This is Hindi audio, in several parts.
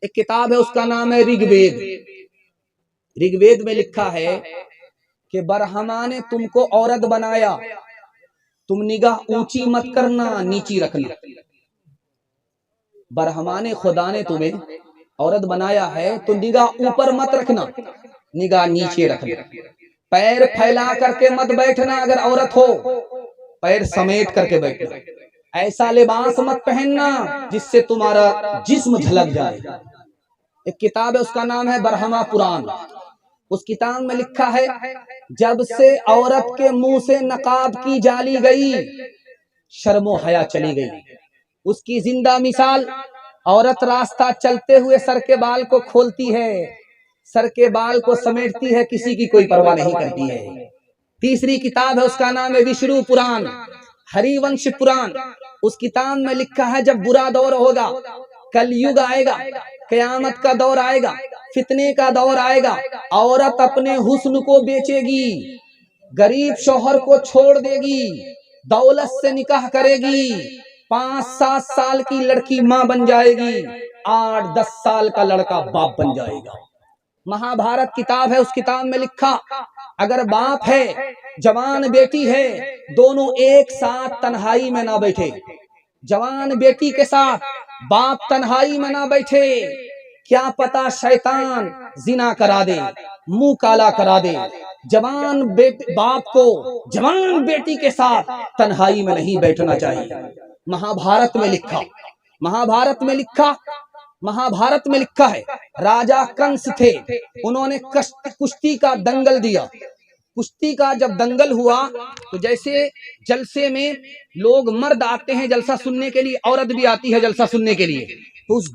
एक किताब है, उसका नाम है ऋग्वेद। ऋग्वेद में लिखा है कि ब्रह्मा ने तुमको औरत बनाया, तुम निगाह ऊंची मत करना, नीची रखना। ब्रह्मा ने, खुदा ने तुम्हें औरत बनाया है तो निगाह ऊपर मत रखना, निगाह नीचे रखना। पैर फैला करके मत बैठना, अगर औरत हो पैर समेट करके बैठना। ऐसा लिबास मत पहनना जिससे तुम्हारा जिस्म झलक जाए। एक किताब है, उसका नाम है ब्रह्मा पुराण। उस किताब में लिखा है, जब से औरत के मुंह से नकाब की जाली गई, शर्मो हया चली गई। उसकी जिंदा मिसाल, औरत रास्ता चलते हुए सर के बाल को खोलती है, सर के बाल को समेटती है, किसी की कोई परवाह नहीं करती है। तीसरी किताब है, उसका नाम है विष्णु पुराण, हरिवंश पुराण। उस किताब में लिखा है, जब बुरा दौर होगा, कलयुग आएगा, कयामत का दौर आएगा, फितने का दौर आएगा, औरत अपने हुस्न को बेचेगी, गरीब शौहर को छोड़ देगी, दौलत से निकाह करेगी, 5-7 साल की लड़की माँ बन जाएगी, 8-10 साल का लड़का बाप बन जाएगा। महाभारत किताब है, उस किताब में लिखा, अगर बाप है, जवान बेटी है, दोनों एक साथ तन्हाई में ना बैठे। जवान बेटी के साथ बाप तन्हाई में ना बैठे, क्या पता शैतान जिना करा दे, मुंह काला करा दे। जवान बाप को जवान बेटी के साथ तन्हाई में नहीं बैठना चाहिए। महाभारत में लिखा, महाभारत में लिखा, महाभारत में लिखा है, राजा कंस थे, उन्होंने कुश्ती का दंगल दिया। कुश्ती का जब दंगल हुआ तो जैसे जलसे में लोग मर्द आते हैं जलसा सुनने के लिए, औरत भी आती है जलसा सुनने के लिए, तो उस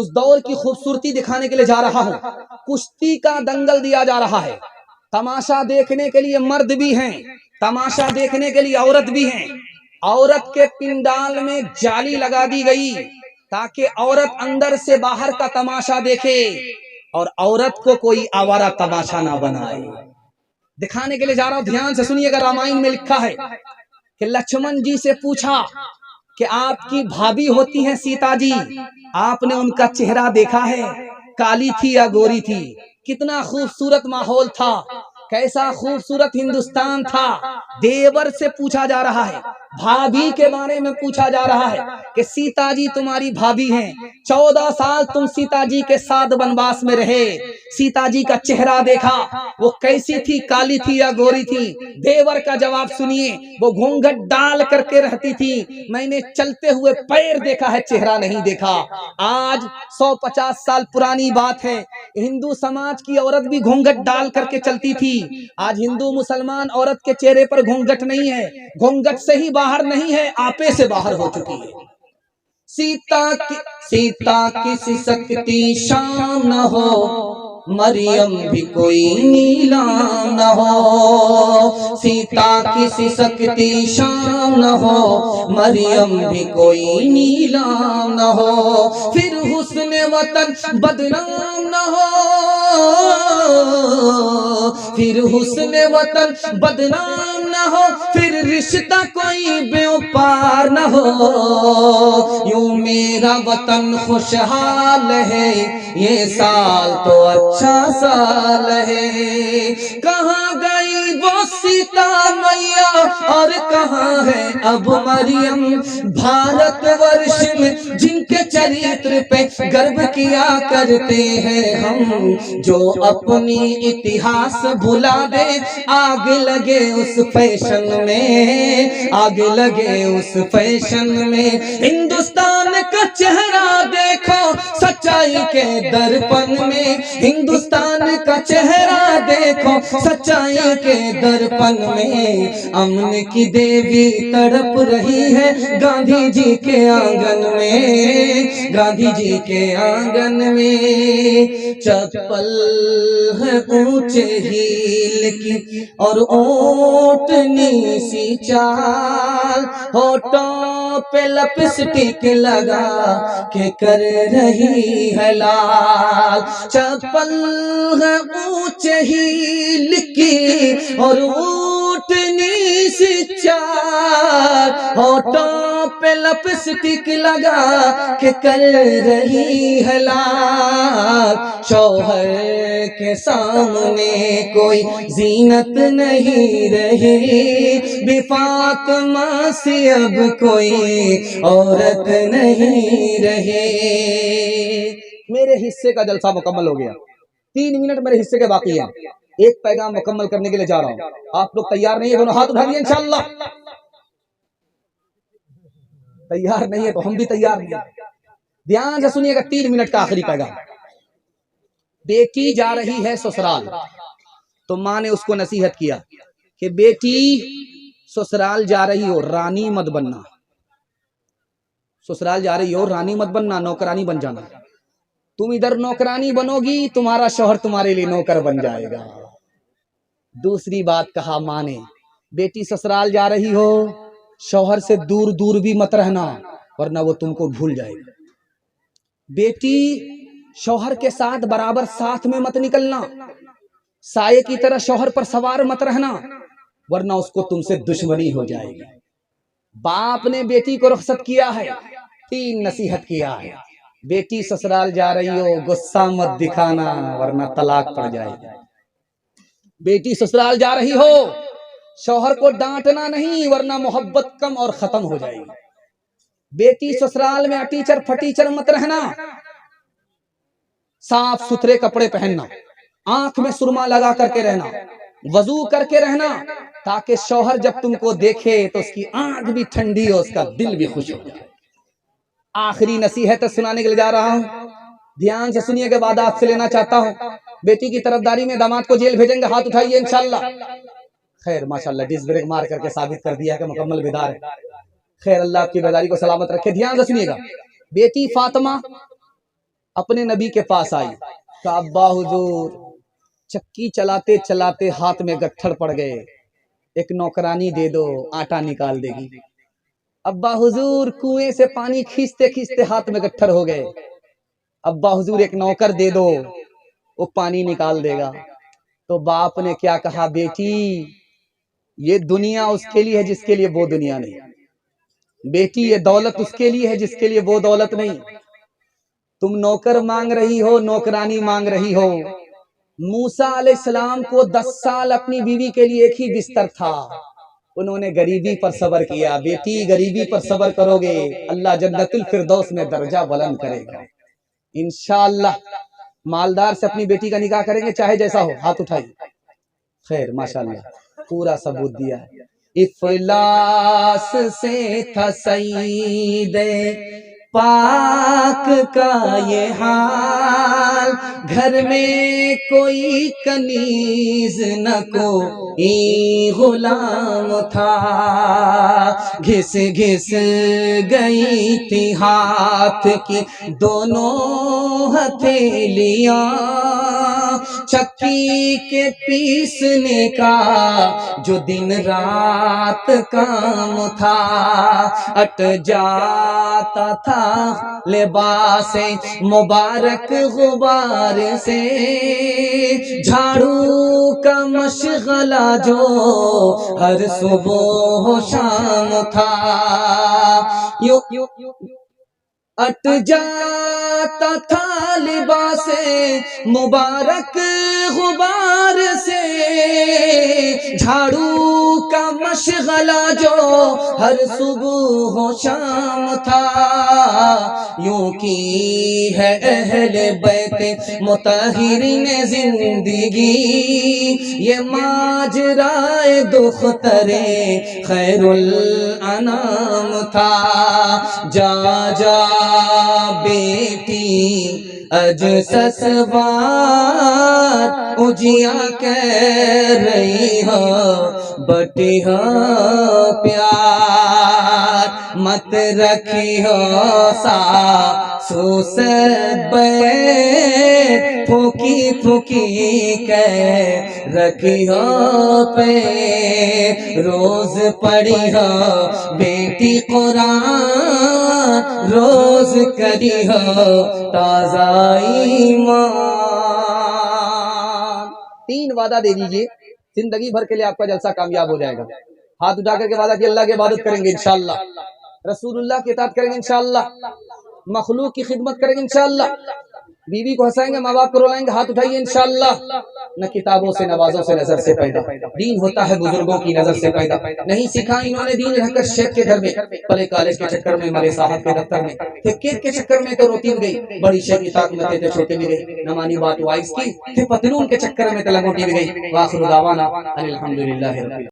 दौर की खूबसूरती दिखाने के लिए जा रहा हूँ। कुश्ती का दंगल दिया जा रहा है, तमाशा देखने के लिए मर्द भी हैं, तमाशा देखने के लिए औरत भी हैं। औरत के पिंडाल में जाली लगा दी गई ताकि औरत अंदर से बाहर का तमाशा देखे और औरत को कोई आवारा तमाशा ना बनाए। दिखाने के लिए जा रहा हूं, ध्यान से सुनिएगा। रामायण में लिखा है कि लक्ष्मण जी से पूछा कि आपकी भाभी होती हैं सीता जी, आपने उनका चेहरा देखा है, काली थी या गोरी थी? कितना खूबसूरत माहौल था, कैसा खूबसूरत हिंदुस्तान था। देवर से पूछा जा रहा है, भाभी के बारे में पूछा जा रहा है कि सीता जी तुम्हारी भाभी हैं, 14 साल तुम सीता जी के साथ वनवास में रहे, सीता जी का चेहरा देखा, वो कैसी थी, काली थी या गोरी थी? देवर का जवाब सुनिए, वो घूंघट डाल करके रहती थी, मैंने चलते हुए पैर देखा है, चेहरा नहीं देखा। आज 150 साल पुरानी बात है, हिंदू समाज की औरत भी घूंघट डाल करके चलती थी। आज हिंदू मुसलमान औरत के चेहरे पर घूंघट नहीं है, घूंघट से ही बाहर नहीं है, आपे से बाहर हो चुकी है। सीता की शक्ति शाम न हो, मरियम भी कोई नीलाम न हो। सीता की शक्ति शाम न हो, मरियम भी कोई नीलाम न हो। फिर हुस्न वतन बदनाम न हो, फिर हुस्न वतन बदनाम न हो, फिर रिश्ता कोई बेपार न हो। यूं मेरा वतन खुशहाल है, ये साल तो अच्छा साल है। कहाँ गई वो सीता मैया और कहाँ है अब मरियम? भारतवर्ष में जिनके चरित्र पे गर्व किया करते हैं हम, जो अपनी इतिहास भुला दे, आग लगे उस फैशन में, आग लगे उस फैशन में। हिंदुस्तान का चेहरा देखो सच्चाई के दर्पण में, हिंदुस्तान का चेहरा देखो सच्चाई के दर्पण में। अमन की देवी तड़प रही है गांधी जी के आंगन में, गांधी जी के आंगन में। चप्पल है ऊंचे हील की और ओटनी सी चाल, होठों पे लिपस्टिक लगा के कर रही है लाल। चप्पल है ऊंचे हील की और ओटनी चार, होठों पे लिपस्टिक लगा के कर रही है लाल। शौहर के सामने कोई जीनत नहीं रही, बेफातिमा सी अब कोई औरत नहीं रही। मेरे हिस्से का जलसा मुकम्मल हो गया, 3 मिनट मेरे हिस्से के बाकी हैं। एक पैगाम मुकम्मल करने के लिए जा रहा हूं। आप लोग तैयार नहीं है? दोनों हाथ उठाइए इंशाअल्लाह। तैयार नहीं है तो हम भी तैयार नहीं है। ध्यान से सुनिएगा, 3 मिनट का आखिरी पैगाम। बेटी जा रही है ससुराल, तो माँ ने उसको नसीहत किया कि बेटी ससुराल जा रही हो, रानी मत बनना। ससुराल जा रही हो, रानी मत बनना, नौकरानी बन जाना। तुम इधर नौकरानी बनोगी, तुम्हारा शौहर तुम्हारे लिए नौकर बन जाएगा। दूसरी बात कहा माँ ने, बेटी ससुराल जा रही हो, शौहर से दूर दूर भी मत रहना, वरना वो तुमको भूल जाएगा। बेटी शौहर के साथ बराबर साथ में मत निकलना, साये की तरह शौहर पर सवार मत रहना, वरना उसको तुमसे दुश्मनी हो जाएगी। बाप ने बेटी को रुखसत किया है, 3 नसीहत किया है। बेटी ससुराल जा रही हो, गुस्सा मत दिखाना, वरना तलाक पड़ जाएगी। बेटी ससुराल जा रही हो, शौहर को डांटना नहीं, वरना मोहब्बत कम और खत्म हो जाएगी। बेटी ससुराल में अटीचर फटीचर मत रहना, साफ सुथरे कपड़े पहनना, आंख में सुरमा लगा करके रहना, वजू करके रहना, ताकि शौहर जब तुमको देखे तो उसकी आंख भी ठंडी हो, उसका दिल भी खुश हो जाए। आखिरी नसीहत सुनाने के लिए जा रहा हूं, ध्यान से सुनिए के बाद आपसे लेना चाहता हूं। बेटी की तरफदारी में दामाद को जेल भेजेंगे, हाथ उठाइए इंशाअल्लाह। खैर माशाअल्लाह, डिस्क ब्रेक मार करके साबित कर दिया कि मुकम्मल बेदार है। खैर अल्लाह आपकी बेदारी को सलामत रखे। ध्यान से सुनिएगा, बेटी फातिमा अपने नबी के पास आई, कहा अब्बा हुजूर, चक्की चलाते चलाते हाथ में गट्ठर पड़ गए, एक नौकरानी दे दो, आटा निकाल देगी। अब्बा हुजूर, कुएं से पानी खींचते खींचते हाथ में गट्ठर हो गए। अब्बा हुजूर, एक नौकर दे दो, वो पानी निकाल देगा। तो बाप ने क्या कहा, बेटी ये दुनिया उसके लिए है जिसके लिए वो दुनिया नहीं। बेटी ये दौलत उसके लिए है जिसके लिए वो दौलत नहीं। तुम नौकर मांग रही हो, नौकरानी मांग रही हो। मूसा अलैहिस्सलाम को 10 साल अपनी बीवी के लिए एक ही बिस्तर था, उन्होंने गरीबी पर सब्र किया। बेटी गरीबी पर सब्र करोगे, अल्लाह जन्नतुल फिरदौस में दर्जा बुलंद करेगा इंशाअल्लाह। मालदार से अपनी बेटी का निकाह करेंगे, चाहे जैसा हो। हाथ उठाइए। खैर माशाअल्लाह, पूरा सबूत दिया है। इफलास से था सईदे पाक का ये हाल, घर में कोई कनीज न कोई गुलाम था। घिस घिस गई थी हाथ की दोनों हथेलियां, चक्की के पीसने का जो दिन रात काम था। अट जाता था लिबासे मुबारक गुबार से, झाड़ू का मशगला जो हर सुबह शाम था। यू अट जाता था लिबासे मुबारक गुबार से, झाड़ू का मशगला जो हर सुबह हो शाम था। यूं की है अहले बैत मुतहिरीन जिंदगी, ये माजराए दुख्तरे खैरुल अनाम था। जा जा बेटी अज ससवार, उजिया कह रही हो बटी हो प्यार, मत रखी हो सासू से बैठ, फूकी फूकी कह रखी हो पे, रोज पढ़ी हो बेटी कुरान, रोज करी हो ताज़ा ईमान। 3 वादा दे दीजिए, जिंदगी भर के लिए आपका जलसा कामयाब हो जाएगा। हाथ उठा करके वादा कि अल्लाह की इबादत करेंगे इंशाअल्लाह, रसूलुल्लाह की इताअत करेंगे इंशाअल्लाह, मखलूक की खिदमत करेंगे इंशाअल्लाह, बीवी को हंसाएंगे, माँ बाप को रुलाएंगे, हाथ उठाइए इंशाअल्लाह। न किताबों से नवाजों से नजर से पैदा, दीन होता है बुजुर्गों की नजर से पैदा। नहीं सीखा इन्होंने दीन रहकर शेख के घर में, पले कॉलेज के चक्कर में, मरे साहब के दफ्तर में, फिर केक के चक्कर में तो रोती भी गई, बड़ी शेख की ताकत थे छोटे भी गई, न मानी बात वाइस की, फिर पतलून के चक्कर में तो लंगोटी भी गई। वाखिर दावाना अनिल हम्दुलिल्लाहि रब्बिल